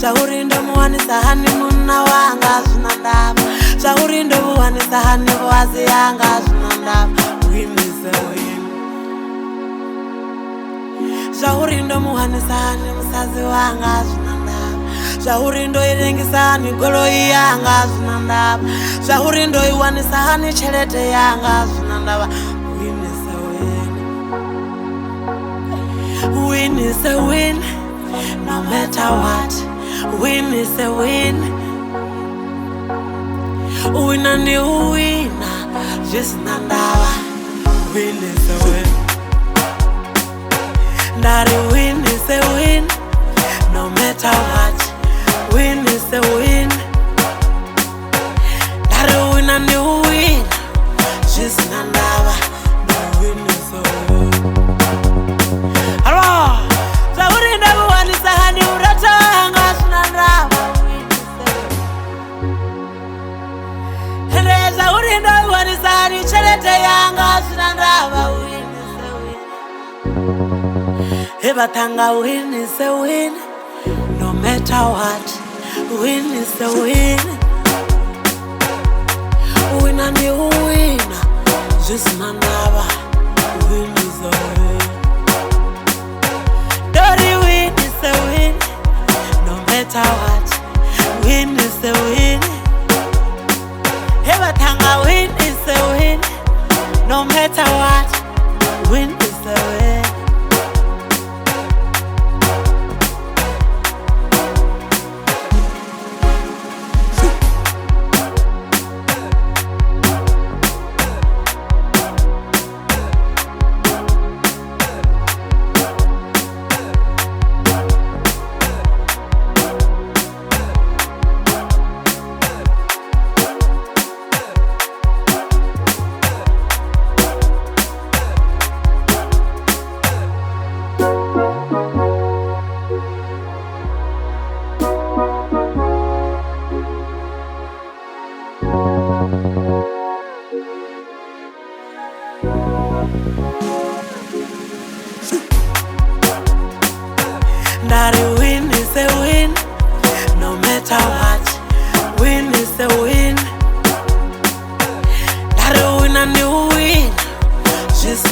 zvauri ndomuwanisa hani munna wanga zvina ndava zvauri ndomuwanisa hani voazi yanga zvina ndava win is a win zvauri ndomuwanisa hani musadzi wanga zvina ndava zvauri ndoirengesa hani goloi yanga zvina ndava zvauri ndoiwanisa hani chelete yanga zvina ndava win is a win win is a win no matter what win is a win wina ni uwina zvisina ndava win is a win ndari win is a win no matter what win is a win ndari wina ni uwina zvisina ndava no win is a win hello zvauri ndamuwanisa hani uratanga zvina ndava ende zvauri ndamuwanisa hani chelete yanga zvina ndava win is a win evatanga win is a win no matter what win is a win wina ni uwina zvisina ndava win is a win Dirty win is a win no matter what win is a win evatanga win is a win no matter what win is a win Daddy win is a win no matter what win is a win Daddy win and you win just